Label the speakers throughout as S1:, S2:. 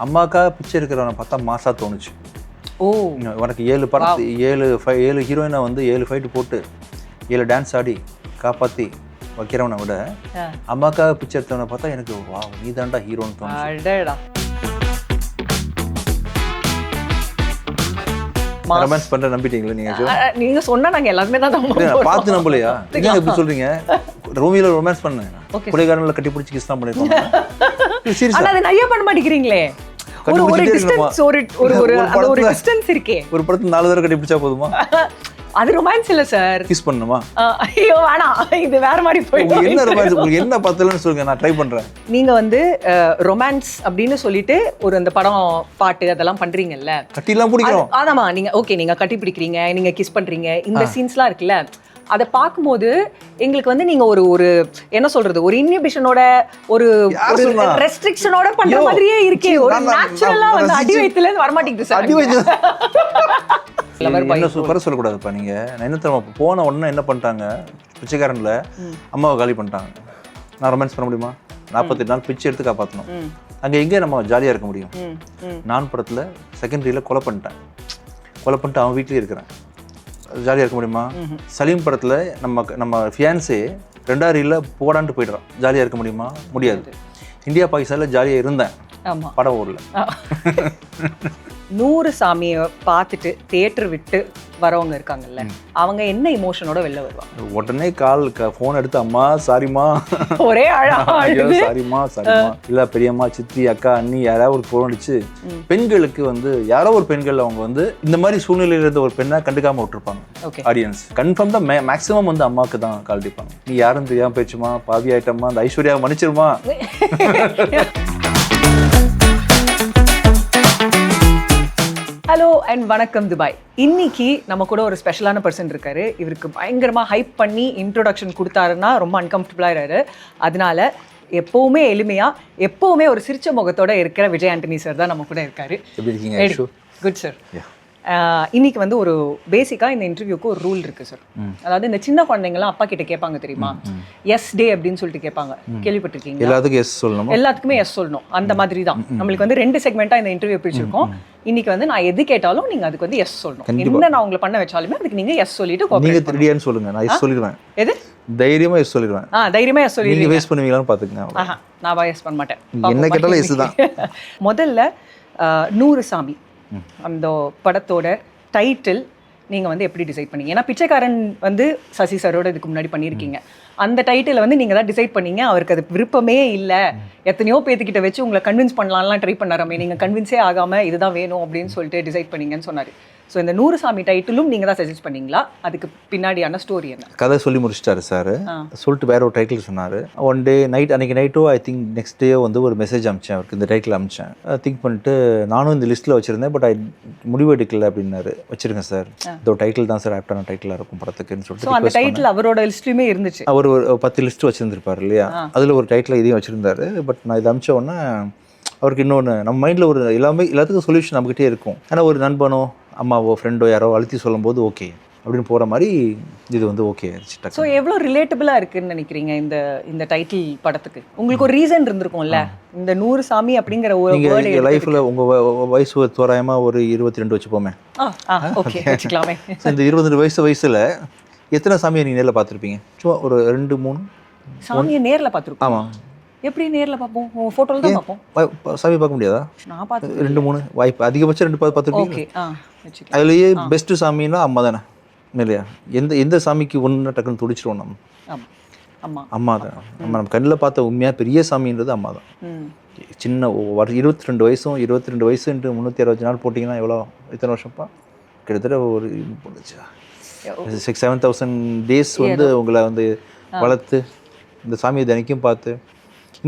S1: அம்மாக்காக பிச்சை இருக்கிறவனை பார்த்தா மாசா தோணுச்சு.
S2: ஓ,
S1: உனக்கு 7 படத்து 7 ஹீரோயினை வந்து 7 ஃபைட்டு போட்டு 7 டான்ஸ் ஆடி காப்பாற்றி வைக்கிறவனை விட அம்மாக்காக பிச்சை எடுத்தவனை பார்த்தா எனக்கு வா நீ தான்டா ஹீரோன்னு தோணுச்சு. ரொமான்ஸ் பண்ற நம்பிட்டீங்களா நீங்க?
S2: நீங்க சொன்னா நாங்க எல்லாருமே தான்
S1: பார்த்து நம்பலையா? நீங்க எப்படி சொல்றீங்க? ரோமியோல ரொமான்ஸ் பண்ணேன், கொலைகாரன்ல கட்டி பிடிச்சி கிஸ் தான் பண்ணிருக்கோம்.
S2: ஆனா அது நிறைய பண்ண மாட்டேங்கிறீங்களே. ஒரு டிஸ்டன்ஸ் ஒரு டிஸ்டன்ஸ் இருக்கே.
S1: ஒரு படத்துல 4 தடவை கட்டி பிடிச்சா போதுமா?
S2: அது ரொமான்ஸ் இல்ல சார்.
S1: கிஸ் பண்ணணுமா?
S2: ஐயோ வேணாம், இது வேற மாதிரி போயிடும்.
S1: என்ன ரொமான்ஸ்? உங்களுக்கு என்ன பார்த்தலன்னு சொல்லுங்க, நான் ட்ரை பண்றேன்.
S2: நீங்க வந்து ரொமான்ஸ் அப்படின்னு சொல்லிட்டு ஒரு அந்த படம் பாட்டு அதெல்லாம் பண்றீங்கல்ல,
S1: கட்டிலாம் பிடிக்கிறோம்.
S2: ஆமாமா, நீங்க ஓகே, நீங்க கட்டி பிடிக்கிறீங்க, நீங்க கிஸ் பண்றீங்க, இந்த சீன்ஸ்லாம் இருக்குல்ல, அதை பார்க்கும்போது எங்களுக்கு வந்து நீங்க ஒரு என்ன சொல்றது, ஒரு இன்ஹிபிஷனோட ஒரு ரெஸ்ட்ரிக்ஷனோட பண்ற மாதிரியே இருக்கே. ஒரு நேச்சுரலா வந்து அடி வயித்துல இருந்து வர மாட்டேங்குது சார். அடி வயித்துல
S1: என்ன குறை சொல்லக்கூடாதுப்பா. நீங்க என்ன தெரியுமா, போன உடனே என்ன பண்ணிட்டாங்க, பிச்சைக்காரன்ல அம்மாவை காலி பண்ணிட்டாங்க. நான் ரொமான்ஸ் பண்ண முடியுமா? 48 நாள் பிச்சை எடுத்து காப்பாற்றணும். அங்கே எங்கே நம்ம ஜாலியாக இருக்க முடியும்? நான் படத்தில் செகண்டரியில் கொலை பண்ணிட்டேன், கொலை பண்ணிட்டு அவன் வீட்லேயே இருக்கிறேன், ஜாலியாக இருக்க முடியுமா? சலீம் படத்தில் நம்ம ஃபியான்ஸே 2ஆம் ரீலில் போடான்ட்டு போய்ட்றான், ஜாலியாக இருக்க முடியுமா? முடியாது. இந்தியா பாகிஸ்தானில் ஜாலியாக இருந்தேன், படம் ஊரில்.
S2: 100 சாமியை பார்த்துட்டு தியேட்டர் விட்டு வரவங்க இருக்காங்கல்ல, அவங்க என்ன இமோஷனோட வெளில வருவாங்க?
S1: உடனே ஃபோன் எடுத்து அம்மா சாரிம்மா,
S2: ஒரே
S1: சாரிம்மா சாரிம்மா, இல்லை பெரியம்மா சித்தி அக்கா அண்ணி யாராவது ஒரு ஃபோன் அடிச்சு, பெண்களுக்கு வந்து யாரோ ஒரு பெண்கள் அவங்க வந்து இந்த மாதிரி சூழ்நிலையில் இருந்த ஒரு பெண்ணை கண்டுக்காம விட்டுருப்பாங்க. ஆடியன்ஸ் கன்ஃபார்ம் தான் மேக்ஸிமம் வந்து அம்மாவுக்கு தான் கால் அடிப்பாங்க. நீ யாரும் தெரியாம போயிடுச்சுமா, பாவி ஆயிட்டம்மா, அந்த ஐஸ்வர்யா மன்னிச்சிருமா.
S2: ஹலோ அண்ட் வணக்கம் துபாய். இன்னைக்கு நம்ம கூட ஒரு ஸ்பெஷலான பர்சன் இருக்காரு. இவருக்கு பயங்கரமாக ஹைப் பண்ணி இன்ட்ரோடக்ஷன் கொடுத்தாருன்னா ரொம்ப அன்கம்ஃபர்டபுளாகிறாரு. அதனால எப்போவுமே எளிமையாக எப்போவுமே ஒரு சிரிச்ச முகத்தோட இருக்கிற விஜய் ஆண்டனி சார் தான் நம்ம கூட இருக்காரு. Good sir. இன்னைக்கு வந்து ஒரு பேசிக்காக இந்த இன்டர்வியூக்கு ஒரு ரூல் இருக்குது சார். அதாவது இந்த சின்ன குழந்தைங்கலாம் அப்பா கிட்ட கேட்பாங்க தெரியுமா, எஸ் டே அப்படின்னு சொல்லிட்டு கேட்பாங்க, கேள்விப்பட்டிருக்கீங்க?
S1: எல்லாத்துக்கும் எஸ் சொல்லணும்,
S2: எல்லாத்துக்குமே எஸ் சொல்லணும். அந்த மாதிரி தான் நம்மளுக்கு வந்து 2 செக்மெண்ட்டாக இந்த இன்டர்வியூ பிடிச்சிருக்கோம். இன்னைக்கு வந்து நான் எது கேட்டாலும் நீங்க அதுக்கு வந்து எஸ் சொல்லணும். என்ன நான் உங்களை பண்ண வச்சாலுமே அதுக்கு நீங்க எஸ் சொல்லிட்டு
S1: நீங்க ரெடியான்னு சொல்லுங்க, நான் எஸ் சொல்லிடுவேன்.
S2: எது
S1: தைரியமா எஸ் சொல்லிடுவேன்.
S2: தைரியமா எஸ் சொல்லிடுவீங்க.
S1: நீங்க வேஸ்ட் பண்ணுவீங்களான்னு பாத்துக்கங்க.
S2: நான் எஸ் பண்ண மாட்டேன்,
S1: என்ன கேட்டாலும் எஸ் தான்.
S2: முதல்ல 100 சாமி அந்த படத்தோட டைட்டில் நீங்கள் வந்து எப்படி டிசைட் பண்ணீங்க? ஏன்னா பிச்சைக்காரன் வந்து சசி சாரோட இதுக்கு முன்னாடி பண்ணியிருக்கீங்க. அந்த டைட்டில் வந்து நீங்கள் தான் டிசைட் பண்ணீங்க. அவருக்கு அது விருப்பமே இல்லை, எத்தனையோ பேத்துக்கிட்ட வச்சு உங்களை கன்வின்ஸ் பண்ணலாம்லாம் ட்ரை பண்ணாராமே, நீங்கள் கன்வின்ஸே ஆகாமல் இதுதான் வேணும் அப்படின்னு சொல்லிட்டு டிசைட் பண்ணீங்கன்னு சொன்னார். ஸோ இந்த 100 சாமி டைட்டிலும் நீங்கள் தான் சஜஸ்ட் பண்ணீங்களா? அதுக்கு பின்னாடியான ஸ்டோரி என்ன?
S1: கதை சொல்லி முடிச்சிட்டாரு சார். சொல்லிட்டு வேற ஒரு டைட்டில் சொன்னார். ஒன் டே நைட், அன்றைக்கி நைட்டோ ஐ திங்க் நெக்ஸ்ட் டே வந்து ஒரு மெசேஜ் அனுப்பிச்சேன் அவருக்கு, இந்த டைட்டில் அனுப்பிச்சேன். திங்க் பண்ணிட்டு நானும் இந்த லிஸ்ட்டில் வச்சுருந்தேன், பட் முடிவு எடுக்கல அப்படின்னாரு. வச்சுருங்க சார், இந்த டைட்டில் தான் சார் ஆப்டான டைட்டிலாக இருக்கும் படத்துக்குன்னு சொல்லிட்டு.
S2: அந்த டைட்டில் அவரோட லிஸ்ட்லையுமே இருந்துச்சு.
S1: அவர் ஒரு 10 லிஸ்ட் வச்சுருந்துருப்பார் இல்லையா, அதில் ஒரு டைட்டில் இதையும் வச்சுருந்தாரு. பட் நான் இதை அனுப்பிச்ச உடனே அவருக்கு இன்னொன்று, நம்ம மைண்டில் ஒரு எல்லாத்துக்கும் சொல்யூஷன் நம்மகிட்டே இருக்கும். ஆனால் ஒரு நண்பனோ அம்மாவோ ஃப்ரெண்டோ யாரோ அழுத்தி சொல்லும்போது ஓகே அப்படின்னு போகிற மாதிரி இது வந்து ஓகே ஆயிடுச்சு.
S2: ஸோ எவ்வளோ ரிலேட்டபிளாக இருக்குன்னு நினைக்கிறீங்க இந்த டைட்டில் படத்துக்கு? உங்களுக்கு ஒரு ரீசன் இருந்திருக்கும்ல, இந்த 100 சாமி அப்படிங்கிற ஒரு வேர்ட்
S1: லைஃப்பில் உங்கள் வயசு தோராயமாக ஒரு 22 வச்சுப்போமே.
S2: ஓகே வச்சுக்கலாமே.
S1: இந்த 22 வயசில் எத்தனை சாமியை நீங்கள் நேரில் பார்த்துருப்பீங்க? சும்மா ஒரு 2-3
S2: சாமியை நேரில் பார்த்துருக்கோம்.
S1: ஆமாம்.
S2: எப்படி நேரில் பார்ப்போம்? ஃபோட்டோவில் தான் பார்ப்போம்.
S1: சாமி பார்க்க முடியாதா?
S2: நான் பார்த்து
S1: 2-3 வாய்ப்பு, அதிகபட்சம் 2 பார்த்துருப்பீங்க. அதுலேயே பெஸ்ட்டு சாமின்னா அம்மா தானே இல்லையா? எந்த சாமிக்கு ஒன்று டக்குன்னு துடிச்சிருவோம் நம்ம? அம்மா தான். நம்ம கண்ணில் பார்த்த உண்மையாக பெரிய சாமின்றது அம்மா தான். சின்ன 22 வயசும் 22 வயசு 365 நாள் போட்டிங்கன்னா எவ்வளோ, எத்தனை வருஷம்ப்பா? கிட்டத்தட்ட ஒரு 6-7,000 டேஸ் வந்து உங்களை வந்து வளர்த்து இந்த சாமியை தினைக்கும் பார்த்து,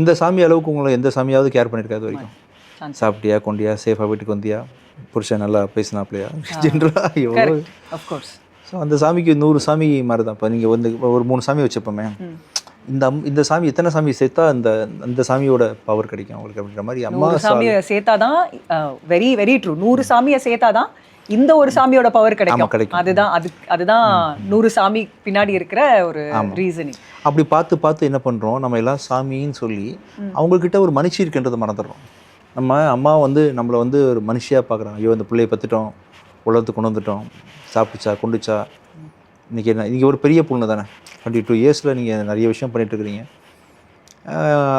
S1: இந்த சாமி அளவுக்கு உங்களை எந்த சாமியாவது கேர் பண்ணியிருக்காது வரைக்கும். சாப்பிட்டியா, கொண்டியா, சேஃபாக வீட்டுக்கு வந்தியா, புருஷன் நல்லா பேசினாப்லையா, ஜென்ரலாக எவ்வளோ. ஸோ அந்த சாமிக்கு 100 சாமி மாதிரி தான். இப்போ நீங்கள் வந்து ஒரு 3 சாமி வச்சுப்போமே, இந்த சாமி எத்தனை சாமி சேர்த்தா அந்த சாமியோட பவர் கிடைக்கும் அவங்களுக்கு அப்படின்ற மாதிரி. அம்மா
S2: சாமியை சேர்த்தா தான், வெரி வெரி ட்ரூ, 100 சாமியை சேர்த்தா தான் இந்த ஒரு சாமியோட பவர் கிடைக்கும். அதுதான் 100 சாமி பின்னாடி இருக்கிற ஒரு ரீசனிங்.
S1: அப்படி பார்த்து என்ன பண்ணுறோம், நம்ம எல்லாம் சாமின்னு சொல்லி அவங்கக்கிட்ட ஒரு மனுஷி இருக்கின்றதை மறந்துடுறோம். நம்ம அம்மா வந்து நம்மளை வந்து ஒரு மனுஷியாக பார்க்குறாங்க. ஐயோ இந்த பிள்ளையை பத்துட்டோம், உலகத்துக்கு கொண்டு வந்துட்டோம், சாப்பிட்டுச்சா கொண்டுச்சா, இன்றைக்கி என்ன இன்றைக்கி ஒரு பெரிய பொண்ணு தானே, 22 இயர்ஸில் நீங்கள் நிறைய விஷயம் பண்ணிகிட்ருக்கிறீங்க.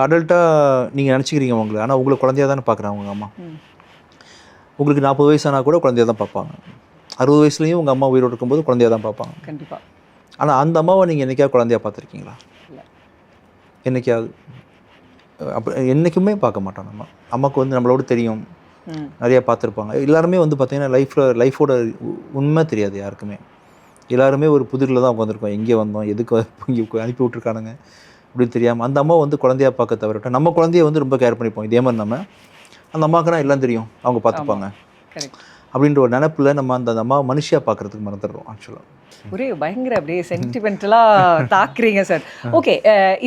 S1: அடல்ட்டாக நீங்கள் நினச்சிக்கிறீங்க உங்களை, ஆனால் உங்களை குழந்தையாக தானே பார்க்குறாங்க உங்கள் அம்மா. உங்களுக்கு 40 வயசானா கூட குழந்தையாக தான் பார்ப்பாங்க. 60 வயசுலேயும் உங்கள் அம்மா உயிரோடு இருக்கும்போது குழந்தையாக தான் பார்ப்பாங்க.
S2: கண்டிப்பாக.
S1: ஆனால் அந்த அம்மாவை நீங்கள் என்றைக்காவது குழந்தையாக பார்த்துருக்கீங்களா? என்றைக்காவது? அப்போ என்றைக்குமே பார்க்க மாட்டோம். நம்ம அம்மாவுக்கு வந்து நம்மளோட தெரியும், நிறையா பார்த்துருப்பாங்க. எல்லாருமே வந்து பார்த்திங்கன்னா லைஃபோட உண்மை தெரியாது யாருக்குமே. எல்லாருமே ஒரு புதிரில் தான் உட்காந்துருக்கோம். எங்கே வந்தோம், எதுக்கு இங்கே அனுப்பி விட்ருக்கானுங்க அப்படின்னு தெரியாமல் அந்த அம்மா வந்து குழந்தையாக பார்க்க தவிர நம்ம குழந்தைய வந்து ரொம்ப கேர் பண்ணிப்போம். இதே மாதிரி நம்ம அந்த அம்மாவுக்குனா எல்லாம் தெரியும், அவங்க பார்த்துப்பாங்க அப்படின்ற ஒரு நினப்பில் நம்ம அந்த அம்மாவை மனுஷியாக பார்க்குறதுக்கு மறந்துடுறோம். ஆக்சுவலாக
S2: ஒரே பயங்கர அப்படியே சென்டிமெண்டலாக தாக்குறீங்க சார். ஓகே,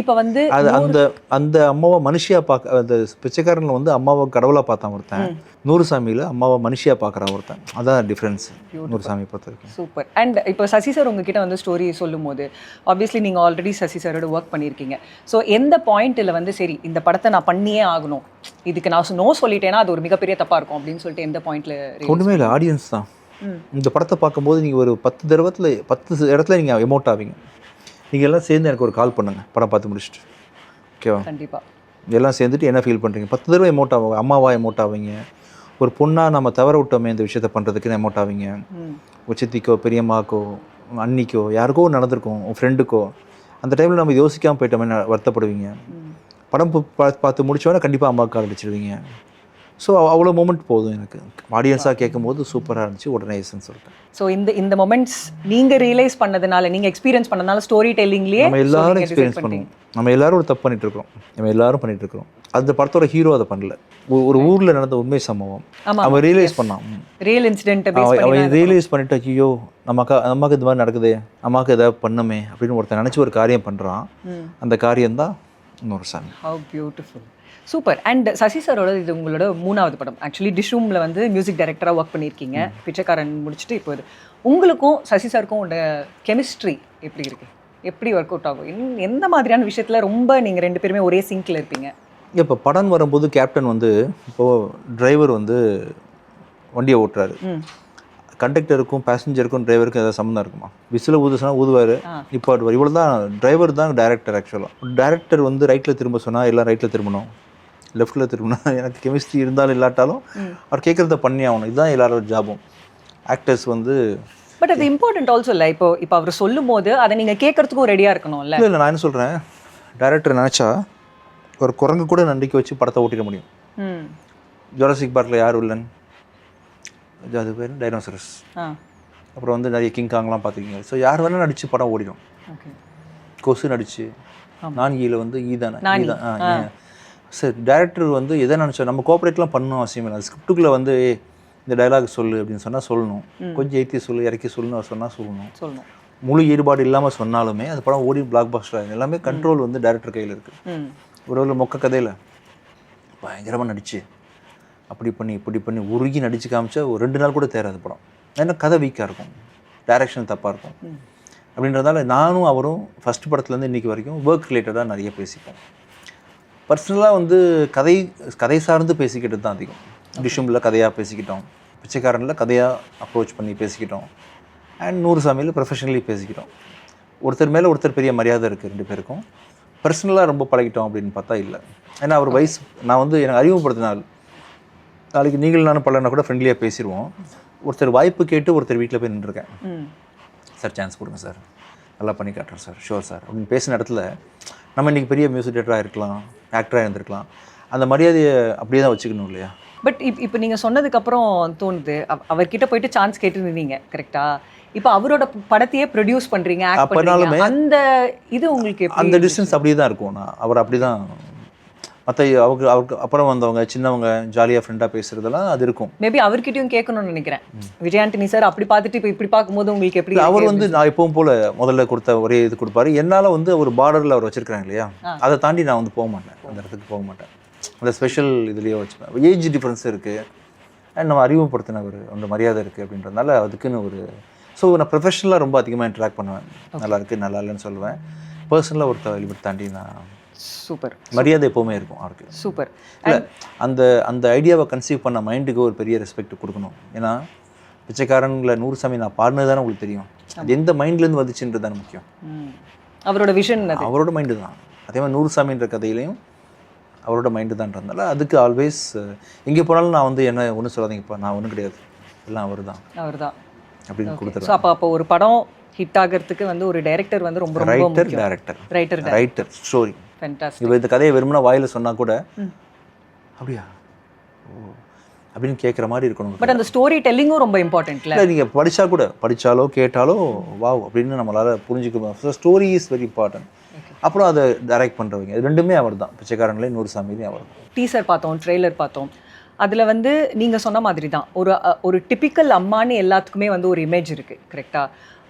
S2: இப்போ வந்து
S1: அது அந்த அம்மாவை மனுஷியாக பார்க்க, அந்த பிச்சைக்காரனில் வந்து அம்மாவை கடவுளாக பார்த்தான் ஒருத்தன், நூறுசாமியில் அம்மாவை மனுஷியாக பார்க்குறான் ஒருத்தன். அதான் டிஃப்ரென்ஸ் நூறுசாமியை பொறுத்த வரைக்கும்.
S2: சூப்பர். அண்ட் இப்போ சசி சார் உங்ககிட்ட வந்து ஸ்டோரி சொல்லும் போது ஆப்வியஸ்லி நீங்கள் ஆல்ரெடி சசி சாரோட ஒர்க் பண்ணியிருக்கீங்க. ஸோ எந்த பாயிண்ட்டில் வந்து சரி இந்த படத்தை நான் பண்ணியே ஆகணும், இதுக்கு நான் நோ சொல்லிட்டேன்னா அது ஒரு மிகப்பெரிய தப்பாக இருக்கும் அப்படின்னு சொல்லிட்டு எந்த பாயிண்ட்டில்?
S1: ஒன்றுமே இல்லை, ஆடியன்ஸ் தான். இந்த படத்தை பார்க்கும்போது நீங்கள் ஒரு 10 இடத்துல நீங்கள் எமோட் ஆவீங்க. நீங்கள் எல்லாம் சேர்ந்து எனக்கு ஒரு கால் பண்ணுங்கள் படம் பார்த்து முடிச்சுட்டு, ஓகேவா?
S2: கண்டிப்பாக.
S1: எல்லாம் சேர்ந்துட்டு என்ன ஃபீல் பண்ணுறீங்க? 10 தடவை எமோட் ஆவாங்க. அம்மாவா எமோட் ஆவீங்க, ஒரு பொண்ணாக நம்ம தவற விட்டோமே இந்த விஷயத்த பண்ணுறதுக்குன்னு எமோட் ஆவீங்க. ஒரு சித்திக்கோ பெரியம்மாக்கோ அன்னிக்கோ யாருக்கோ நடந்திருக்கும், உன் ஃப்ரெண்டுக்கோ, அந்த டைமில் நம்ம யோசிக்காமல் போயிட்டோமே வருத்தப்படுவீங்க. படம் பார்த்து முடிச்சோன்னே கண்டிப்பாக அம்மாவுக்கு கால் அடிச்சிடுவீங்க. ஸோ அவ்வளோ மூமெண்ட் போதும் எனக்கு. ஆடியன்ஸாக கேட்கும் போது சூப்பராக இருந்துச்சு, உடனே எஸ்ன்னு சொல்லிட்டேன்.
S2: ஸோ இந்த மொமெண்ட்ஸ் நீங்கள் ரியலைஸ் பண்ணதுனால, நீங்கள் எக்ஸ்பீரியன்ஸ் பண்ணதுனால ஸ்டோரி டெல்லிங்லேயே
S1: நம்ம எல்லாரும் எக்ஸ்பீரியன்ஸ் பண்ணுவோம். நம்ம எல்லாரும் ஒரு தப்பு பண்ணிகிட்ருக்கோம், நம்ம எல்லாரும் பண்ணிகிட்ருக்கோம். அந்த படத்தோட ஹீரோ அதை பண்ணல. ஒரு ஊரில் நடந்த உண்மை சம்பவம் அவன் ரியலைஸ் பண்ணான்.
S2: ரியல் இன்சிடென்ட்
S1: அவன் ரியலைஸ் பண்ணிட்டு ஐயோ நமக்கு இந்த மாதிரி நடக்குது, நமக்கு எதாவது பண்ணுமே அப்படின்னு ஒருத்தன் நினச்சி ஒரு காரியம் பண்ணுறான். அந்த காரியம்தான் நூறுசாமி.
S2: How beautiful, super. And Sasi சாரோட இது உங்களோட 3வது படம். ஆக்சுவலி டிஷ்ரூமில் வந்து மியூசிக் டைரக்டராக ஒர்க் பண்ணியிருக்கீங்க. பிச்சைக்காரன் முடிச்சுட்டு இப்போ இது உங்களுக்கும் சசி சாருக்கும் உள்ள கெமிஸ்ட்ரி எப்படி இருக்குது? எப்படி ஒர்க் அவுட் ஆகும்? எந்த மாதிரியான விஷயத்தில் ரொம்ப நீங்கள் 2 பேருமே ஒரே சிங்கில் இருப்பீங்க?
S1: இப்போ படம் வரும்போது கேப்டன் வந்து இப்போது டிரைவர் வந்து வண்டியை ஓட்டுறாரு, கண்டக்டருக்கும் பேசஞ்சருக்கும் டிரைவருக்கும் ஏதாவது சம்மந்தம் இருக்குமா? விசில் ஊதுனா ஊதுவார், இப்போ இவ்வளோ தான். டிரைவர் தான் டைரக்டர். ஆக்சுவலாக டைரக்டர் வந்து ரைட்டில் திரும்ப சொன்னால் எல்லாம் ரைட்டில் திரும்பணும், லெஃப்ட்டில் திரும்பினா எனக்கு கெமிஸ்ட்ரி இருந்தாலும் இல்லாட்டாலும் அவர் கேட்குறத பண்ணி ஆகணும். இதுதான் எல்லாரோட ஜாபும். ஆக்டர்ஸ் வந்து
S2: பட் அது இம்பார்ட்டன்ட் ஆல்சோ இல்லை. இப்போ அவர் சொல்லும் போது அதை நீங்கள் கேட்கறதுக்கும் ரெடியாக இருக்கணும்ல?
S1: இல்லை நான் என்ன சொல்கிறேன், டைரக்டர் நினச்சா ஒரு குரங்கு கூட நம்பிக்கை வச்சு படத்தை ஓட்டிட முடியும். ஜுராசிக் பார்க்கில் யார் வில்லன்? அது பேர் டைனோசரஸ். அப்புறம் வந்து நிறைய கிங்காங்லாம் பார்த்துக்கிங்க. ஸோ யார் வேணால் நடித்து படம் ஓடிடும். கொசு நடிச்சு நான்கியில் வந்து ஈதான் சார். டேரக்டர் வந்து எதை நினச்சா நம்ம கோஆப்ரேட்லாம் பண்ணணும் அவசியம் இல்லை. ஸ்கிரிப்டுக்குள்ளே வந்து இந்த டைலாக் சொல்லு அப்படின்னு சொன்னால் சொல்லணும், கொஞ்சம் ஏற்றி சொல்லு இறக்கி சொல்லுன்னு சொன்னால் சொல்லணும். முழு ஈடுபாடு இல்லாமல் சொன்னாலுமே அது படம் ஓடி பிளாக் பாஸ்டர் எல்லாமே கண்ட்ரோல் வந்து டேரக்டர் கையில் இருக்குது. ஒரு மொக்க கதையில் பயங்கரமாக நடிச்சு அப்படி பண்ணி இப்படி பண்ணி உருகி நடித்து காமிச்சா ஒரு 2 நாள் கூட தேராது படம். ஏன்னா கதை வீக்காக இருக்கும், டைரக்ஷன் தப்பாக இருக்கும். அப்படின்றதால நானும் அவரும் ஃபஸ்ட் படத்துலேருந்து இன்றைக்கி வரைக்கும் ஒர்க் ரிலேட்டடாக நிறைய பேசிப்போம். பர்சனலாக வந்து கதை சார்ந்து பேசிக்கிட்டு தான் அதிகம். டிஷ்யூமில் கதையாக பேசிக்கிட்டோம், பிச்சைக்காரனில் கதையாக அப்ரோச் பண்ணி பேசிக்கிட்டோம், அண்ட் நூறுசாமியில் ப்ரொஃபஷனலி பேசிக்கிட்டோம். ஒருத்தர் மேலே ஒருத்தர் பெரிய மரியாதை இருக்குது 2 பேருக்கும். பர்சனலாக ரொம்ப பழகிட்டோம் அப்படின்னு பார்த்தா இல்லை. ஏன்னா அவர் வயசு நான் வந்து எனக்கு அறிமுகப்படுத்தினால் நாளைக்கு நீங்கள் நானும் பழகினா கூட ஃப்ரெண்ட்லியாக பேசிடுவோம். ஒருத்தர் வாய்ப்பு கேட்டு ஒருத்தர் வீட்டில் போய் நின்றுருக்கேன். சார் சான்ஸ் கொடுங்க சார், நல்லா பண்ணி காட்டுறேன் சார், ஷோர் சார் அப்படின்னு பேசின இடத்துல நம்ம இன்றைக்கி பெரிய மியூசிக் டேரக்டராக இருக்கலாம், ஆக்டராக இருந்திருக்கலாம். அந்த மரியாதையை அப்படியே தான் வச்சுக்கணும் இல்லையா?
S2: பட் இப்போ நீங்கள் சொன்னதுக்கப்புறம் தோணுது, அவர்கிட்ட போயிட்டு சான்ஸ் கேட்டுருந்தீங்க கரெக்டாக. இப்போ அவரோட படத்தையே ப்ரொடியூஸ் பண்ணுறீங்க, அந்த இது உங்களுக்கு
S1: அந்த டிஸ்டன்ஸ் அப்படியே தான் இருக்கும். அவர் அப்படி தான் மற்ற அவருக்கு அப்புறம் வந்தவங்க சின்னவங்க ஜாலியாக ஃப்ரெண்டாக பேசுகிறதெல்லாம் அது இருக்கும்.
S2: மேபி அவர்கிட்டையும் கேட்கணும்னு நினைக்கிறேன். விஜய் ஆண்டனி சார் அப்படி பார்த்துட்டு இப்போ இப்படி பார்க்கும்போது உங்களுக்கு எப்படி?
S1: அவர் வந்து நான் எப்பவும் போல் முதல்ல கொடுத்த ஒரே இது கொடுப்பாரு. என்னால் வந்து ஒரு பார்டரில் அவர் வச்சுருக்காங்க இல்லையா, அதை தாண்டி நான் வந்து போக மாட்டேன், அந்த இடத்துக்கு போக மாட்டேன். அந்த ஸ்பெஷல் இதுலேயே வச்சுப்பேன். ஏஜ் டிஃப்ரென்ஸ் இருக்குது அண்ட் நம்ம அறிமுகப்படுத்தின ஒரு மரியாதை இருக்குது அப்படின்றதுனால அதுக்குன்னு ஒரு ஸோ நான் ப்ரொஃபஷனலாக ரொம்ப அதிகமாக இன்ட்ராக்ட் பண்ணுவேன். நல்லா இருக்குது நல்லா இல்லைன்னு சொல்லுவேன். பர்சனலாக ஒருத்தர் தாண்டி நான்
S2: சூப்பர்.
S1: மரியாதை எப்போவுமே இருக்கும் அவருக்கு.
S2: சூப்பர்.
S1: இல்லை அந்த அந்த ஐடியாவை கன்சீவ் பண்ண மைண்டுக்கு ஒரு பெரிய ரெஸ்பெக்ட் கொடுக்கணும். ஏன்னா பிச்சைக்காரன்களை நூறுசாமி நான் பாடினது தானே உங்களுக்கு தெரியும். அது எந்த மைண்ட்லேருந்து வந்துச்சுன்றது தானே முக்கியம்.
S2: அவரோட விஷன்
S1: அவரோட மைண்டு தான். அதே மாதிரி நூறுசாமின்ற கதையிலையும் அவரோட மைண்டு தான்றதுனால அதுக்கு ஆல்வேஸ் எங்கே போனாலும் நான் வந்து என்ன ஒன்றும் சொல்லாதீங்கப்பா, நான் ஒன்றும் கிடையாது, எல்லாம் அவர் தான் அப்படின்னு கொடுத்துருவேன்.
S2: அப்போ ஒரு படம் ஹிட் ஆகிறதுக்கு வந்து ஒரு டைரக்டர் வந்து ரொம்ப
S1: ரைட்டர் ஸ்டோரி.
S2: ஃபேண்டாஸ்டிக்.
S1: இப்போ இந்த கதையை வெறுமனா வாயில் சொன்னால் கூட அப்படியா ஓ அப்படின்னு கேட்குற மாதிரி இருக்கணும்.
S2: பட் அந்த ஸ்டோரி டெல்லிங்கும் ரொம்ப இம்பார்ட்டன்ட்ல.
S1: இல்லை நீங்கள் படித்தாலோ கேட்டாலோ வாவ் அப்படின்னு நம்மளால் புரிஞ்சுக்கணும். So story is very important. அப்புறம் அதை டைரக்ட் பண்ணுறவங்க இது ரெண்டுமே அவர் தான். பிச்சைக்காரன்லேயும் நூறுசாமிலையும் அவர் தான்.
S2: டீசர் பார்த்தோம், ட்ரெய்லர் பார்த்தோம். அதில் வந்து நீங்கள் சொன்ன மாதிரி தான் ஒரு டிப்பிக்கல் அம்மானு எல்லாத்துக்குமே வந்து ஒரு இமேஜ் இருக்குது, கரெக்டாக?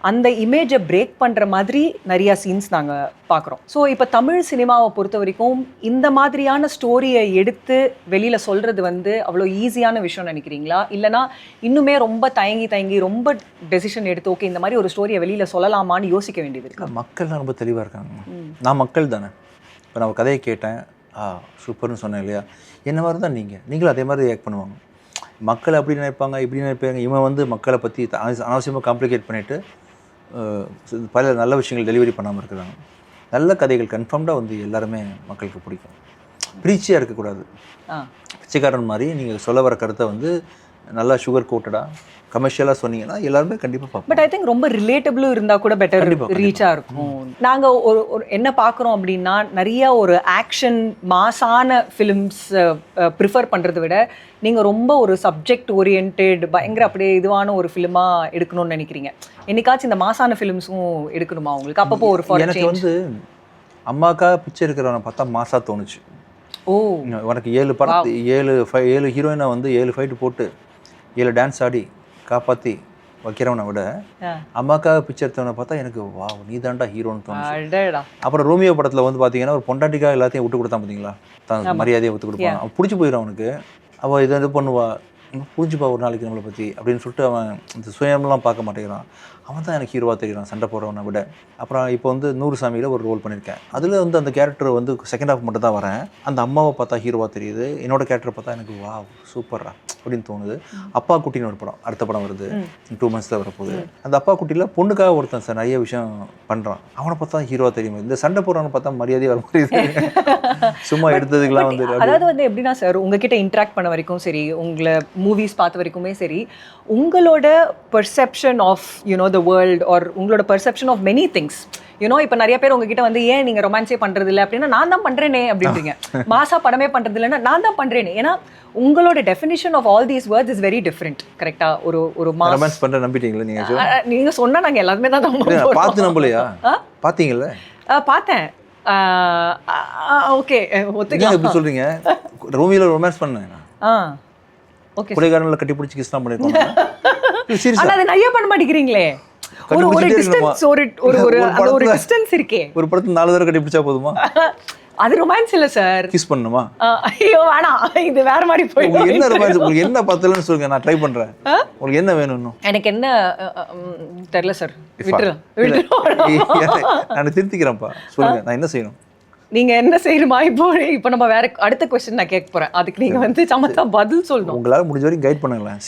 S2: அந்த இமேஜை பிரேக் பண்ணுற மாதிரி நிறையா சீன்ஸ் நாங்கள் பார்க்குறோம். ஸோ இப்போ தமிழ் சினிமாவை பொறுத்த வரைக்கும் இந்த மாதிரியான ஸ்டோரியை எடுத்து வெளியில் சொல்கிறது வந்து அவ்வளோ ஈஸியான விஷயம் நினைக்கிறீங்களா? இல்லைனா இன்னுமே ரொம்ப தயங்கி ரொம்ப டெசிஷன் எடுத்து ஓகே இந்த மாதிரி ஒரு ஸ்டோரியை வெளியில் சொல்லலாமான்னு யோசிக்க வேண்டியது இருக்கு?
S1: மக்கள்லாம் ரொம்ப தெளிவாக இருக்காங்க. நான் மக்கள் தானே. இப்போ நான் கதையை கேட்டேன், சூப்பர்னு சொன்னேன் இல்லையா, என்ன மாதிரி தான் நீங்களும் அதே மாதிரி ரியாக்ட் பண்ணுவாங்க. மக்கள் அப்படி நினைப்பாங்க இப்படி நினைப்பாங்க. இவன் வந்து மக்களை பற்றி அனாவசியமாக காம்ப்ளிகேட் பண்ணிவிட்டு பல நல்ல விஷயங்கள் டெலிவரி பண்ணாமல் இருக்கிறாங்க. நல்ல கதைகள் கன்ஃபார்ம்டாக வந்து எல்லாருமே மக்களுக்கு பிடிக்கும். ப்ரீச்சியாக இருக்கக்கூடாது. பிச்சைக்காரன் மாதிரி நீங்கள் சொல்ல வர கருத்தை வந்து நல்லா சுகர் கோட்டடாக கமர்ஷியலாக சொன்னீங்கன்னா எல்லாருமே கண்டிப்பாக பார்ப்போம்.
S2: பட் ஐ திங்க் ரொம்ப ரிலேட்டபிளும் இருந்தால் கூட பெட்டர் ரீச்சாக இருக்கும். நாங்கள் ஒரு என்ன பார்க்குறோம் அப்படின்னா நிறைய ஒரு ஆக்ஷன் மாஸான ஃபிலிம்ஸ் ப்ரிஃபர் பண்ணுறதை விட நீங்கள் ரொம்ப ஒரு சப்ஜெக்ட் ஓரியன்டட் பயங்கர அப்படியே இதுவான ஒரு ஃபிலிமாக எடுக்கணும்னு நினைக்கிறீங்க. என்னைக்காச்சும் இந்த மாஸான ஃபிலிம்ஸும் எடுக்கணுமா உங்களுக்கு? அப்பப்போ ஒரு
S1: எனக்கு வந்து அம்மாக்கா பிச்சை இருக்கிறவனை பார்த்தா மாஸாக தோணுச்சு.
S2: ஓ
S1: உனக்கு 7 ஹீரோயினை வந்து 7 ஃபைட்டு போட்டு 7 டான்ஸ் ஆடி காப்பாற்றி வைக்கிறவனை விட அம்மாக்காக பிச்சை எடுத்தவனை பார்த்தா எனக்கு வா நீ தான்டா ஹீரோன்னு தோணுச்சு. அப்புறம் ரோமியோ படத்தில் வந்து பார்த்தீங்கன்னா ஒரு பொண்டாட்டிக்காக எல்லாத்தையும் விட்டு கொடுத்தா பார்த்தீங்களா, தான் மரியாதையை விட்டு கொடுப்பான். அவன் பிடிச்சி போயிடும் அவனுக்கு. அவள் இதை இது பண்ணுவா, புரிஞ்சுப்பா ஒரு நாளைக்கு நம்மளை பற்றி அப்படின்னு சொல்லிட்டு அவன் இந்த சுயம்லாம் பார்க்க மாட்டேங்கிறான். அவன் தான் எனக்கு ஹீரோவாக தெரியுறான் சண்டை போடுறவனை விட. அப்புறம் இப்போ வந்து நூறுசாமியில் ஒரு ரோல் பண்ணியிருக்கேன். அதில் வந்து அந்த கேரக்டர் வந்து செகண்ட் ஹாஃப் மட்டும் தான் வரேன். அந்த அம்மாவை பார்த்தா ஹீரோவாக தெரியுது, என்னோட கேரக்டரை பார்த்தா எனக்கு வா சூப்பரா அப்படின்னு தோணுது. அப்பா குட்டின்னு ஒரு படம் அடுத்த படம் வருது, 2 months வரப்போகுது. அந்த அப்பா குட்டியில் பொண்ணுக்காக ஒருத்தன் சார் நிறைய விஷயம் பண்ணுறான். அவனை பார்த்தா ஹீரோவாக தெரியுமா, இந்த சண்டை போடுறவனை பார்த்தா மரியாதையாக வர முடியுது. சும்மா எடுத்ததுக்கெல்லாம் வந்து
S2: அதாவது வந்து எப்படின்னா சார் உங்ககிட்ட இன்ட்ராக்ட் பண்ண வரைக்கும் சரி, உங்களை மூவிஸ் பார்த்த வரைக்குமே சரி, உங்களோட perception of you know the world or உங்களோட perception of many things you know இப்போ நிறைய பேர் உங்ககிட்ட வந்து ஏன் நீங்கள் ரொமான்ஸே பண்ணுறது இல்லை அப்படின்னா நான் தான் பண்ணுறேனே அப்படின்றீங்க. மாசா படமே பண்ணுறது இல்லைன்னா நான் தான் பண்ணுறேனே. ஏன்னா உங்களோட definition of all these words is very different. கரெக்டாக ஒரு ரொமான்ஸ்
S1: பண்ணுற நம்பிட்டீங்களா
S2: நீங்கள் சொன்னால் நாங்கள் எல்லாருமே தான்
S1: பார்த்து நம்பலையா? பார்த்தீங்கல்ல?
S2: பார்த்தேன். ஓகே ஒத்துக்கலாம்.
S1: எப்படி சொல்கிறீங்க? ரோமியோவில் ரொமான்ஸ் பண்ணேன்.
S2: ஓகே
S1: குறைகாரனில் கட்டி பிடிச்சி கிஸ்லாம் பண்ணியிருக்கோம்.
S2: ஆனா அது நிறைய பண்ண மாட்டேங்கிறீங்களே. ஒரு டிஸ்டன்ஸ் ஒரு டிஸ்டன்ஸ் இருக்கே.
S1: ஒரு படத்துல 4 தடவை கட்டி பிடிச்சா போதுமா?
S2: அது ரொமான்ஸ் இல்ல சார்.
S1: கிஸ் பண்ணுமா?
S2: ஐயோ வேணாம், இது வேற மாதிரி போயிடும்.
S1: உங்களுக்கு என்ன ரொமான்ஸ், உங்களுக்கு என்ன பத்தலன்னு சொல்லுங்க, நான் ட்ரை பண்றேன். உங்களுக்கு என்ன வேணும் இன்னும்?
S2: எனக்கு என்ன தெரியல சார்.
S1: நான் திருத்திக்கிறேன்ப்பா, சொல்லுங்க நான் என்ன செய்யணும்?
S2: நீங்க என்ன செய்யணுமா? இப்போ நம்ம வேற அடுத்த क्वेश्चन நான் கேட்க போறேன். அதுக்கு நீங்க வந்து சமத்தா பதில் சொல்லணும்.
S1: உங்களால முடிஞ்ச வரைக்கும் கைட் பண்ணுங்களேன்.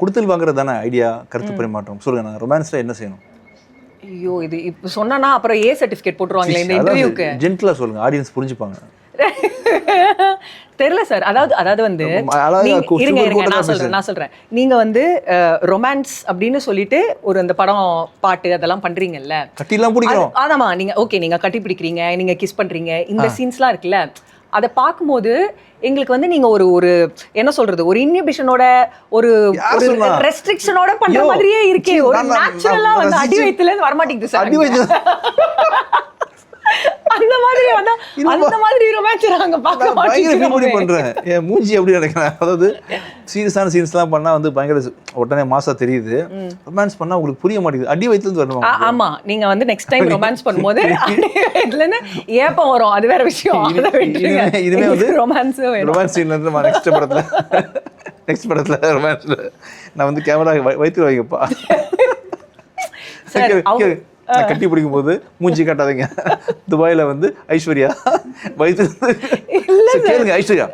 S1: கொடுத்தல் வாங்குறது தானே ஐடியா, கருத்து பரிமாற்றம். சொல்லுங்க நான் ரொமான்ஸ்ல என்ன செய்யணும்?
S2: ஐயோ இது இப்போ சொன்னா அப்புறம் ஏ சர்டிஃபிகேட் போட்டுருவாங்களே இந்த இன்டர்வியூக்கு.
S1: ஜென்டிலா சொல்லுங்க, ஆடியன்ஸ் புரிஞ்சுப்பாங்க.
S2: தெரியல சார். அதாவது வந்து நான் சொல்றேன் நீங்க வந்து ரொமான்ஸ் அப்படின்னு சொல்லிட்டு ஒரு அந்த படம் பாட்டு அதெல்லாம் பண்றீங்கல்ல,
S1: கட்டிலாம் பிடிக்கும்.
S2: ஆமா நீங்க ஓகே நீங்க கட்டி பிடிக்கிறீங்க, நீங்க கிஸ் பண்றீங்க, இந்த சீன்ஸ்லாம் இருக்குல்ல, அதை பார்க்கும்போது எங்களுக்கு வந்து நீங்க ஒரு என்ன சொல்றது, ஒரு இன்ஹிபிஷனோட ஒரு ரெஸ்ட்ரிக்ஷனோட பண்ற மாதிரியே இருக்கே. ஒரு நேச்சுரலா வந்து அடி வயித்துல இருந்து வர மாட்டேங்குது சார். அடி வயித்துல அந்த மாதிரி வந்தா அந்த மாதிரி ரொமான்ஸ் நாங்க பார்க்க மாட்டோம்.
S1: பயங்கர பண்றேன். ஏன் மூஞ்சி அப்படி நடக்கறேன். அதாவது சீரியஸான சீன்ஸ்லாம் பண்ணா வந்து பயங்கர உடனே மாசா தெரியுது. ரொமான்ஸ் பண்ணா உங்களுக்கு புரிய மாட்டேங்குது. அடி வயித்துல இருந்து வரணும்.
S2: ஆமா நீங்க வந்து நெக்ஸ்ட் டைம் ரொமான்ஸ் பண்ணும்போது அடி வயித்துல இருந்து ஏப்பம் வரும், அது வேற விஷயம்.
S1: இதுவே வந்து
S2: ரொமான்ஸ்
S1: சீன்ல இருந்து நெக்ஸ்ட் படத்துல ரொமான்ஸ்ல நான் வந்து கேமரா வயித்துல வைங்கப்பா. நான் கட்டி பிடிக்கும் போது மூஞ்சி காட்டாதீங்க. துபாயில் வந்து ஐஸ்வர்யா வயிற்று கேளுங்க, ஐஸ்வர்யா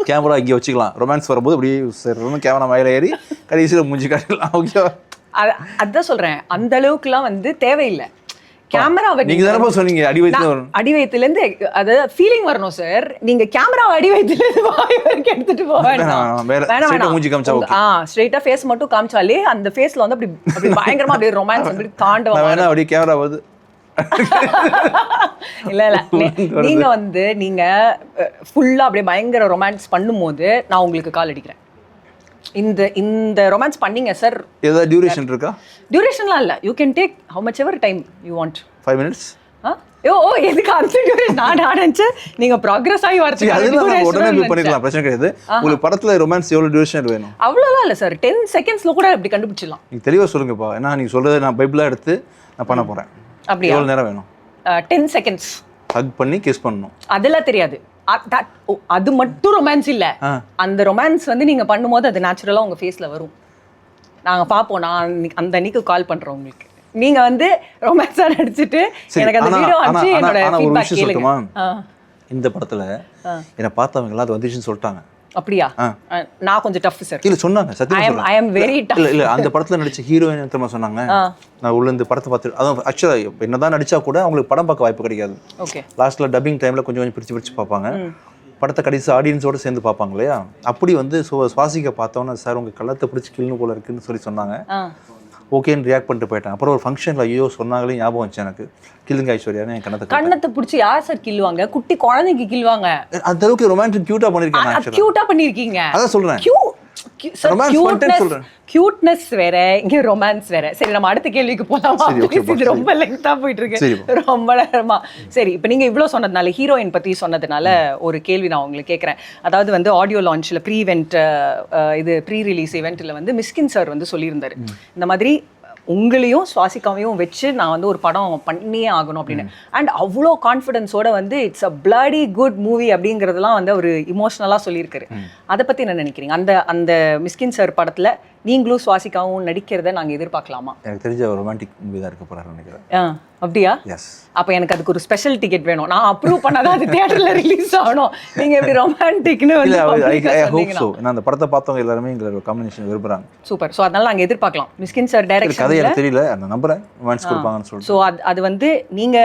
S1: கேமரா இங்கே வச்சுக்கலாம், ரொமான்ஸ் வரும்போது அப்படியே கேமரா மேலே ஏறி கடைசியில் மூஞ்சி காட்டிக்கலாம். ஓகேவா?
S2: அதான் சொல்றேன், அந்த அளவுக்குலாம் வந்து தேவையில்லை. கேமராவை
S1: நீங்க தானே சொன்னீங்க அடி
S2: வயிற்றுல இருந்து அது ஃபீலிங் வரணும் சார். நீங்க கேமராவை அடி வயிற்றுல இருந்து வாய் வரைக்கும் எடுத்துட்டு போக வேண்டாம்.
S1: மூஞ்சி காமிச்சா
S2: ஸ்ட்ரைட்டா ஃபேஸ் மட்டும் காமிச்சாலே அந்த ஃபேஸ்ல வந்து அப்படி பயங்கரமா அப்படியே ரொமான்ஸ் அப்படி தாண்டவம்.
S1: வேணா அப்படியே கேமரா வருது.
S2: இல்ல நீங்க வந்து நீங்க ஃபுல்லா அப்படியே பயங்கர ரொமான்ஸ் பண்ணும்போது நான் உங்களுக்கு கால் அடிக்கிறேன். இந்த ரொமான்ஸ் பண்ணீங்க சார்.
S1: ஏதாவது டியூரேஷன் இருக்கா?
S2: டியூரேஷன்லாம் இல்ல, you can take how much ever time you want.
S1: 5 minutes.
S2: ஓ எதுக்கு அந்த டியூரேஷன்? நான் நினைச்சேன் நீங்க ப்ராக்ரஸ் ஆகி வரது.
S1: அதெல்லாம் உடனே பண்ணிக்கலாம், பிரச்சனை கிடையாது. உங்களுக்கு படத்துல ரொமான்ஸ் எவ்வளவு டியூரேஷன் வேணும்?
S2: அவ்வளோலாம் இல்ல சார், 10 secondsல கூட இப்படி கண்டுபிடிச்சிடலாம்.
S1: நீங்க தெளிவா சொல்லுங்கப்பா, ஏன்னா நீங்க சொல்றது நான் பைபிளா எடுத்து நான் பண்ண போறேன்.
S2: அப்படியா?
S1: எவ்வளவு நேரம் வேணும்?
S2: 10 seconds.
S1: ஹக் பண்ணி கிஸ் பண்ணணும், அதெல்லாம்
S2: தெரியாது. அது மட்டும் ரொமான்ஸ் இல்ல. அந்த ரொமான்ஸ் வந்து நீங்க பண்ணும்போது அது நேச்சுரலா உங்க ஃபேஸ்ல வரும். நாங்க பாப்போம். நான் அந்த அன்னைக்கு கால் பண்றேன் உங்களுக்கு. நீங்க வந்து ரொமான்ஸா நடிச்சிட்டு எனக்கு அந்த வீடியோ அனுப்பிச்சு என்னோட ஃபீட்பேக் கேளுங்க.
S1: இந்த படத்துல என்ன பார்த்தவங்க எல்லாம் அது வந்துச்சுன்னு சொல்லிட்டாங்க.
S2: அப்படியா? நான் கொஞ்சம் டஃப் சார்.
S1: இல்ல சொன்னாங்க, சத்தியமா
S2: ஐ அம் வெரி டஃப்.
S1: இல்ல அந்த படத்துல நடிச்ச ஹீரோயின் தெரியுமா சொன்னாங்க. நான் உள்ள இந்த படத்தை பார்த்து அதான் ஆக்சுவலா என்னதான் நடிச்சா கூட அவங்களுக்கு படம் பார்க்க வாய்ப்பு கிடைக்காது.
S2: ஓகே.
S1: லாஸ்ட்ல டப்பிங் டைம்ல கொஞ்சம் பிரிச்சு பார்ப்பாங்க. படத்தை கடைசி ஆடியன்ஸோட சேர்ந்து பார்ப்பாங்க இல்லையா? அப்படி வந்து சுவாசிக்க பார்த்தோன்னா சார் உங்க கள்ளத்தை பிடிச்சி கிள்னு போல இருக்குன்னு சொல்லி சொன்னாங்க. ஓகேன்னு ரியாக்ட் பண்ணிட்டு போயிட்டேன். அப்புறம் ஒரு ஃபங்க்ஷனில் ஐயோ சொன்னாங்களே ஞாபகம் வச்சு எனக்கு, கில்லுங்க ஐஸ்வர்யான்னு என் கண்ணத்தை
S2: பிடிச்சி யார் சார் கில்லுவாங்க? குட்டி குழந்தைக்கு கில்லுவாங்க.
S1: அந்த அளவுக்கு ரொமான்டிக் கியூட்டா பண்ணிருக்கேன்.
S2: கியூட்டா பண்ணிருக்கீங்க, அதான்
S1: சொல்றேன்.
S2: கியூட்னஸ் வேற, இங்க ரொமான்ஸ் வேற. சரி நம்ம அடுத்த கேள்விக்கு போலாமா? இது ரொம்ப லெங்தா போயிட்டு இருக்கு ரொம்ப நேரமா. சரி இப்போ நீங்க இவ்வளவு சொன்னதுனால, ஹீரோயின் பத்தி சொன்னதுனால ஒரு கேள்வி நான் உங்களுக்கு கேட்கறேன். அதாவது வந்து ஆடியோ லான்ச்ல ப்ரீ ரிலீஸ் இவெண்ட்ல வந்து மிஸ்கின் சார் வந்து சொல்லியிருந்தாரு, இந்த மாதிரி உங்களையும் சுவாசிக்காமையும் வச்சு நான் வந்து ஒரு படம் பண்ணியே ஆகணும் அப்படின்னு. அண்ட் அவ்வளோ கான்ஃபிடென்ஸோட வந்து it's a bloody good movie அப்படிங்கிறதுலாம் வந்து அவர் இமோஷனலாக சொல்லியிருக்காரு. அதை பற்றி என்ன நினைக்கிறீங்க? அந்த மிஸ்கின் சார் படத்தில் நீங்களும் சுவாசிக்காவும் நடிக்கிறத நாங்கள் எதிர்பார்க்கலாமா?
S1: எனக்கு தெரிஞ்ச ஒரு ரொமான்டிக் மூவி தான் இருக்க போறாரு நினைக்கிறேன்.
S2: அப்படியா? அப்போ எனக்கு அதுக்கு ஒரு ஸ்பெஷல் டிக்கெட் வேணும். நான் அப்ரூவ் பண்ணாதான் அது தியேட்டர்ல ரிலீஸ் ஆகணும். நீங்க எப்படி ரொமான்டிக்னு வந்து
S1: அந்த படத்தை பார்த்தவங்க எல்லாருமே எங்களோட காம்பினேஷன் விரும்புறாங்க.
S2: சூப்பர். ஸோ அதனால நாங்கள் எதிர்பார்க்கலாம். மிஸ்கின் சார் டைரக்ஷன்.
S1: கதை எனக்கு தெரியல, அந்த நம்பரை ரொமான்ஸ் கொடுப்பாங்கன்னு சொல்லிட்டு.
S2: ஸோ அது வந்து நீங்க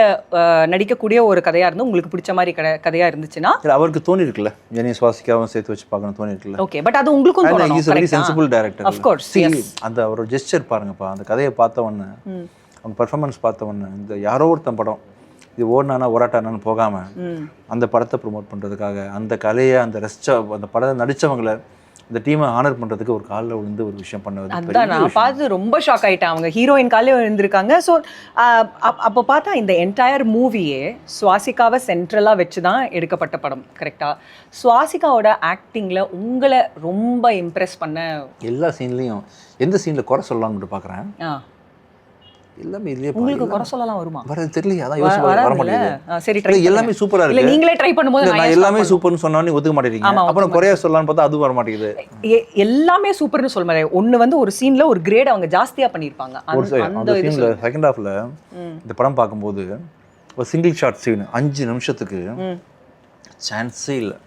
S2: நடிக்கக்கூடிய ஒரு கதையா இருந்து உங்களுக்கு பிடிச்ச மாதிரி கதையா இருந்துச்சுன்னா
S1: அவருக்கு தோணி இருக்குல்ல, என்னையும் சுவாசிக்காவும் சேர்த்து வச்சு பார்க்கணும் தோணி இருக்குல்ல.
S2: ஓகே, பட் அது உங்களுக்கும் தோணணும்.
S1: Sensible director.
S2: Of course.
S1: அந்த அவரோட ஜெஸ்டர் பாருங்கப்பா, அந்த கதையை பார்த்த உடனே அவங்க பர்ஃபார்மன்ஸ் பார்த்த உடனே இந்த யாரோ ஒருத்தன் படம் இது ஓடினானா ஒராட்டானான்னு போகாம அந்த படத்தை ப்ரொமோட் பண்றதுக்காக அந்த கலையை அந்த படத்தை நடிச்சவங்களை இந்த டீமை ஆனர் பண்றதுக்கு ஒரு காலில் விழுந்து ஒரு விஷயம் பண்ணது.
S2: அதான் நான் பார்த்து ரொம்ப ஷாக் ஆயிட்டேன். அவங்க ஹீரோயின் காலே விழுந்திருக்காங்க. ஸோ அப்போ பார்த்தா இந்த என்டையர் மூவியே சுவாசிகாவை சென்ட்ரலாக வச்சு தான் எடுக்கப்பட்ட படம். கரெக்டா? சுவாசிகாவோட ஆக்டிங்கில் உங்களை ரொம்ப இம்ப்ரெஸ் பண்ண
S1: எல்லா சீன்லையும் எந்த சீனில் குறை சொல்லலாம்னு பார்க்குறேன். எல்லாமே இதுலயே
S2: உங்களுக்கு குறை சொல்லலாம் வருமா?
S1: வரது தெரியல, அதான் யோசிச்சு வர மாட்டேங்குது.
S2: சரி ட்ரை
S1: எல்லாமே சூப்பரா இருக்கு.
S2: இல்ல நீங்களே ட்ரை பண்ணும்போது
S1: நான் எல்லாமே சூப்பர்னு சொன்னா நீ ஒத்துக்க மாட்டேங்கிறீங்க. அப்புறம் குறையா சொல்லலாம்னு பார்த்தா அது வர மாட்டேங்குது.
S2: எல்லாமே சூப்பர்னு சொல்ல மாதிரி ஒன்னு வந்து ஒரு சீன்ல ஒரு கிரேட் அவங்க ஜாஸ்தியா பண்ணிருப்பாங்க.
S1: அந்த சீன்ல செகண்ட் ஹாஃப்ல இந்த படம் பார்க்கும்போது ஒரு சிங்கிள் ஷாட் சீன் 5 நிமிஷத்துக்கு சான்ஸே இல்லை.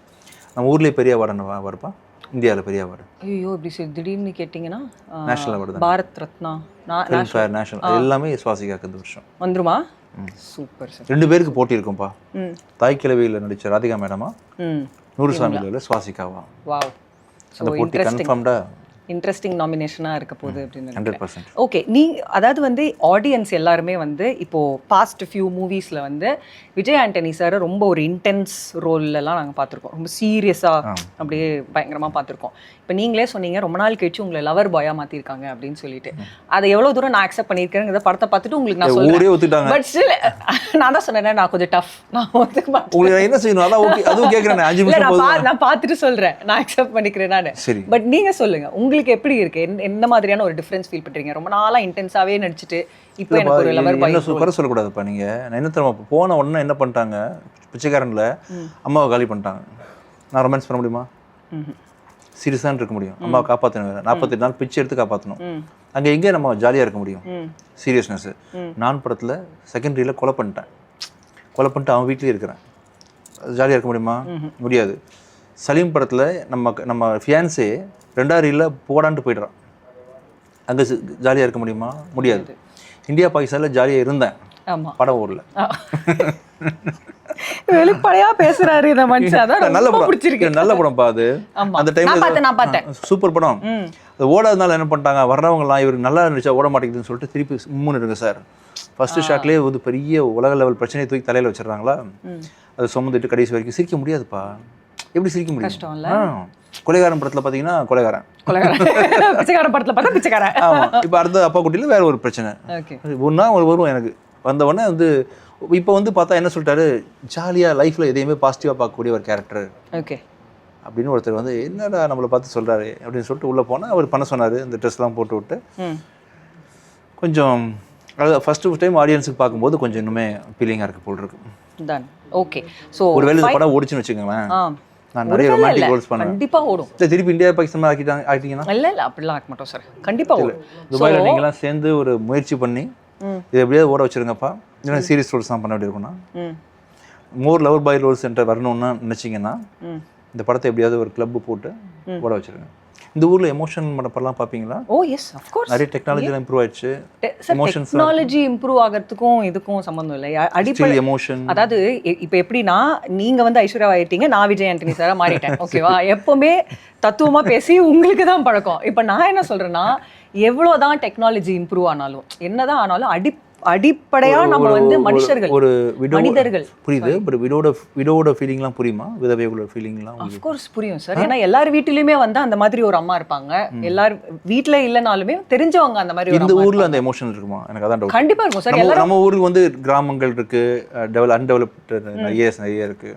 S1: நம்ம ஊர்லயே பெரிய அவார்டு வரப்பா, இந்தியாவில் பெரிய அவார்டு.
S2: ஐயோ இப்படி திடீர்னு கேட்டிங்கன்னா
S1: national award,
S2: Bharat Ratna,
S1: national எல்லாமே சுவாசிகாக்கு இந்த வருஷம்
S2: வந்துருமா? Super sir.
S1: 2 பேருக்கு போட்டி இருக்கும்பா. தாய் கிழவியில் நடிச்ச ராதிகா மேடமா, நூறுசாமியில் சுவாசிகாவா.
S2: வாவ்,
S1: அந்த போட்டி கன்ஃபார்ம்டா
S2: இன்ட்ரெஸ்டிங் நாமினேஷனாக இருக்க போகுது அப்படின்னு.
S1: 100%.
S2: ஓகே, அதாவது வந்து ஆடியன்ஸ் எல்லாருமே வந்து இப்போது பாஸ்ட் ஃபியூ மூவிஸில் வந்து விஜய் ஆண்டனி சார் ரொம்ப ஒரு இன்டென்ஸ் ரோல்லலாம் நாங்கள் பார்த்துருக்கோம். ரொம்ப சீரியஸாக அப்படியே பயங்கரமாக பார்த்துருக்கோம். இப்போ நீங்களே சொன்னீங்க ரொம்ப நாள் கழிச்சு உங்களை லவர் பாயாக மாற்றிருக்காங்க அப்படின்னு சொல்லிட்டு. அதை எவ்வளோ தூரம் நான் அக்செப்ட் பண்ணியிருக்கேங்கிறத படத்தை பார்த்துட்டு உங்களுக்கு நான் சொல்லுவேன். பட் ஸ்டில் நான் தான் சொன்னேன், நான் கொஞ்சம் டஃப், நான் ஒத்துக்க மாட்டேன்.
S1: என்ன செய்யணும் அதான் ஓகே, அதுவும் கேட்குறேன்.
S2: நான் பார்த்துட்டு சொல்கிறேன், நான் அக்செப்ட் பண்ணிக்கிறேன் நான். பட் நீங்கள் சொல்லுங்கள், உங்களுக்கு எப்படி இருக்கு? என்ன மாதிரியான ஒரு டிஃபரன்ஸ் ஃபீல் பண்றீங்க? ரொம்ப நாளா இன்டென்ஸாவே நடிச்சிட்டு இப்போ எனக்கு ஒரு லவர் பாய்
S1: சூப்பரா சொல்லக்கூடாதுப்பா. நீங்க என்ன தெரியுமா, போன உடனே என்ன பண்ணிட்டாங்க, பிச்சைக்காரன்ல அம்மாவை காலி பண்ணிட்டாங்க. நான் ரொமான்ஸ் பண்ண முடியுமா? சீரியஸாக இருக்க முடியும். அம்மாவை காப்பாற்றணும், 48 நாள் பிச்சை எடுத்து காப்பாற்றணும். அங்கே எங்கே நம்ம ஜாலியாக இருக்க முடியும்? சீரியஸ்னஸ். நான் படத்தில் செகண்டரியில் கொலை பண்ணிட்டேன், கொலை பண்ணிட்டு அவன் வீட்லேயே இருக்கிறேன், ஜாலியாக இருக்க முடியுமா? முடியாது. சலீம் படத்தில் நம்ம ஃபியான்ஸே 2வது ரீலில் போடான்ட்டு போய்ட்றான், அங்கே ஜாலியாக இருக்க முடியுமா? முடியாது. இந்தியா பாகிஸ்தானில் ஜாலியாக இருந்தேன், படம் ஓடல.
S2: வெளிப்படையா பேசுறாரு இந்த மனுஷன்.
S1: நல்ல படம், பிடிச்சிருக்கு, நல்ல படம் பா அது. அந்த டைம்ல சூப்பர் படம். அது ஓடாதனால என்ன பண்ணிட்டாங்க, வர்றவங்கலாம் இவருக்கு நல்லா இருந்துச்சா ஓட மாட்டேங்குதுன்னு சொல்லிட்டு திருப்பி முன்னு இருங்க சார். ஃபர்ஸ்ட் ஷாட்லேயே ஒரு பெரிய உலக லெவல் பிரச்சனையை தூக்கி தலையில் வச்சிடறாங்களா, அதை சுமந்துட்டு கடைசி வரைக்கும் சிரிக்க முடியாதுப்பா. எப்படி சிரிக்க முடியும்? கொலைகாரன் படத்தில் பார்த்தீங்கன்னா கொலைகாரன்,
S2: பிச்சைக்காரன் படத்தில் பார்த்தா பிச்சைக்காரன்.
S1: ஆமாம். இப்போ அடுத்த அப்பா குட்டியில் வேற ஒரு பிரச்சனை ஒன்றா வரும் எனக்கு. வந்த உடனே வந்து இப்போ வந்து பார்த்தா என்ன சொல்லிட்டாரு, ஜாலியாக லைஃப்பில் எதையுமே பாசிட்டிவாக பார்க்கக்கூடிய ஒரு கேரக்டர்
S2: ஓகே
S1: அப்படின்னு ஒருத்தர் வந்து என்னடா நம்மளை பார்த்து சொல்கிறாரு அப்படின்னு சொல்லிட்டு உள்ளே போனால் அவர் பண்ண சொன்னார். இந்த ட்ரெஸ்லாம் போட்டு விட்டு கொஞ்சம் அது ஃபஸ்ட்டு டைம் ஆடியன்ஸுக்கு பார்க்கும்போது கொஞ்சம் இன்னுமே ஃபீலிங்காக இருக்குது போல் இருக்கு.
S2: ஓகே. ஸோ
S1: ஒரு வேலை இந்த படம் ஓடிச்சுன்னு வச்சுக்கோங்களேன், நான் நிறைய ரொமான்டிக் ரோல்ஸ் பண்ணேன்.
S2: கண்டிப்பா ஓடும்.
S1: திருப்பி இந்தியா பாகிஸ்தான் ஆக்கிட்டீங்கன்னா?
S2: இல்ல அப்படிலாம் ஆக்க மாட்டோம் சார், கண்டிப்பா ஓடும்.
S1: துபாயில் நீங்களாம் சேர்ந்து ஒரு முயற்சி பண்ணி இது எப்படியாவது ஓட வச்சிருங்கப்பா. இல்லைன்னா சீரியஸ் ரோல்ஸ் தான் பண்ண வேண்டி இருக்கும்னா, மோர் லவர் பாய் ரோல்ஸ் என்ற வரணும்னு நினச்சிங்கன்னா இந்த படத்தை எப்படியாவது ஒரு கிளப் போட்டு ஓட வச்சிருங்க. இந்த ஊரில் எமோஷன் படம்லாம் பார்ப்பீங்களா?
S2: ஓ எஸ் ஆஃப் கோர்ஸ்.
S1: நிறைய டெக்னாலஜிலாம் இம்ப்ரூவ் ஆயிடுச்சு.
S2: எமோஷன்ஸ் டெக்னாலஜி இம்ப்ரூவ் ஆகிறதுக்கும் இதுக்கும் சம்பந்தம் இல்லை. அடிப்படை எமோஷன். அதாவது இப்போ எப்படின்னா, நீங்க வந்து ஐஸ்வர்யா ஆயிட்டீங்க, நான் விஜய் ஆண்டனி சாரா மாறிட்டேன். ஓகேவா? எப்பவுமே தத்துவமா பேசி உங்களுக்கு தான் பழக்கம். இப்போ நான் என்ன சொல்றேன்னா, எவ்வளோதான் டெக்னாலஜி இம்ப்ரூவ் ஆனாலும் என்னதான் ஆனாலும் அடிப்படையா நம்ம வந்து மனுஷர்கள்,
S1: ஒரு
S2: மனிதர்கள்.
S1: புரியுது. பட் விடோட ஃபீலிங்லாம் புரியுமா? விதவைகளோட ஃபீலிங்லாம்
S2: ஆஃப் கோர்ஸ் புரியும் சார். ஏன்னா எல்லார் வீட்டிலயுமே வந்து அந்த மாதிரி ஒரு அம்மா இருப்பாங்க. எல்லார் வீட்ல இல்லனாலுமே தெரிஞ்சவங்க அந்த மாதிரி.
S1: இந்த ஊர்ல அந்த எமோஷன் இருக்குமா? எனக்கு அதான் டவுட்.
S2: கண்டிப்பா இருக்கும் சார்.
S1: நம்ம ஊருக்கு வந்து கிராமங்கள் இருக்கு, அன்டெவலப்டு நிறைய இருக்கு,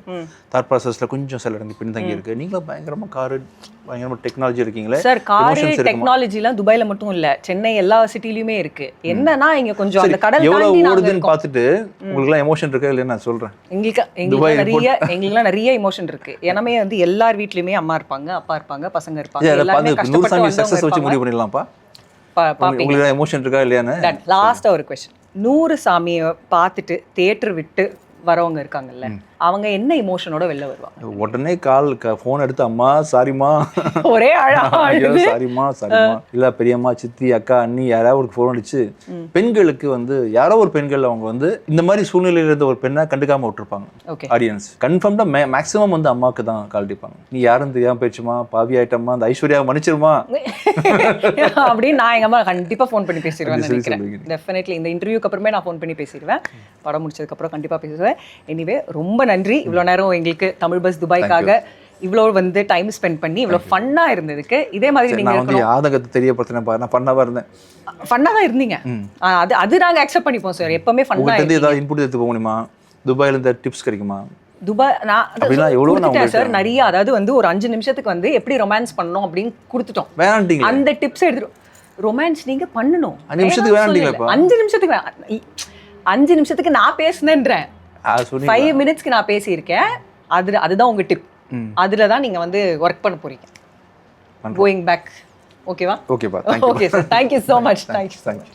S1: தாட் ப்ராசஸ்ல கொஞ்சம் சில இடங்கள் பின்தங்கி இருக்கு. நீங்க பயங்கரமா காரு, பயங்கரமா டெக்னாலஜி இருக்கீங்களே
S2: சார். காரு டெக்னாலஜிலாம் துபாயில மட்டும் இல்ல, சென்னை எல்லா சிட்டிலயுமே இருக்கு. என்னன்னா இங்க கொஞ்சம் அந்த கடல்
S1: எவ்வளவு ஓடுதுன்னு பார்த்துட்டு உங்களுக்கு எல்லாம் எமோஷன் இருக்கா இல்லையா நான் சொல்றேன்.
S2: எங்களுக்குலாம் நிறைய எமோஷன் இருக்கு. ஏன்னாமே வந்து எல்லார் வீட்லயுமே அம்மா இருப்பாங்க, அப்பா இருப்பாங்க, பசங்க இருப்பாங்க. எல்லாமே கஷ்டப்பட்டு
S1: சக்சஸ் வச்சு முடிவு பண்ணிடலாம்ப்பா. உங்களுக்கு எமோஷன் இருக்கா இல்லையான்னு
S2: லாஸ்டா ஒரு क्वेश्चन. 100 சாமியை பார்த்துட்டு தியேட்டர் விட்டு வரவங்க இருக்காங்கல்ல, அவங்க என்ன எமோஷனோட வெளில வருவாங்க?
S1: உடனே ஃபோன் எடுத்து அம்மா சாரிமா,
S2: ஒரே
S1: சாரிமா இல்ல பெரியம்மா, சித்தி, அக்கா, அண்ணி யாராவது ஒரு ஃபோன் அடிச்சு, பெண்களுக்கு வந்து யாரோ ஒரு பெண்கள் அவங்க வந்து இந்த மாதிரி சூழ்நிலையில இருந்த ஒரு பெண்ணை கண்டுக்காம விட்டுருப்பாங்க. ஆடியன்ஸ் கன்ஃபார்ம்டா மேக்ஸிமம் வந்து அம்மாவுக்கு தான் கால் அடிப்பாங்க. நீ யாரும் தெரியாம போயிடுச்சுமா, பாவி ஆயிட்டம்மா, அந்த ஐஸ்வர்யா மன்னிச்சிருமா
S2: அப்படின்னு நான் எங்க அம்மா கண்டிப்பா ஃபோன் பண்ணி பேசிடுவேன் நினைக்கிறேன். டெஃபினெட்லி இந்த இன்டர்வியூக்கு அப்புறமே நான் ஃபோன் பண்ணி பேசிடுவேன். படம் முடிச்சதுக்கு அப்புறம் கண்டிப்பா பேசுவேன். எனிவே ரொம்ப நன்றி இவ்வளோ நேரம் எங்களுக்கு தமிழ் பஸ் துபாய்க்காக இவ்வளோ வந்து டைம் ஸ்பெண்ட் பண்ணி இவ்வளோ ஃபன்னா இருந்ததுக்கு. இதே மாதிரி நீங்க
S1: ஆதங்கத்தை தெரியப்படுத்தினேன், நான் ஃபன்னாவா இருந்தேன்.
S2: ஃபன்னா தான் இருந்தீங்க, அது நாங்க அக்செப்ட் பண்ணிப்போம் சார். எப்பவுமே ஃபன்னா
S1: ஏதாவது இன்புட் எடுத்து போக முடியுமா? துபாயில இந்த டிப்ஸ் கிடைக்குமா?
S2: துபாய் நான் சார் நிறைய, அதாவது வந்து ஒரு 5 நிமிஷத்துக்கு வந்து எப்படி ரொமான்ஸ் பண்ணணும் அப்படின்னு கொடுத்துட்டோம். அந்த டிப்ஸ் எடுத்துட்டோம். ரொமான்ஸ் நீங்க பண்ணணும் 5 நிமிஷத்துக்கு 5 நிமிஷத்துக்கு நான் பேசினேன்றேன். 5 மினிட்ஸ்க்கு நான் பேசியிருக்கேன். அதுதான் உங்க டிப். அதுல தான் நீங்க வந்து ஒர்க் பண்ண போறீங்க. Going back. ஓகேவா?
S1: ஓகேப்பா.
S2: Okay sir, thank you so much. Thank you.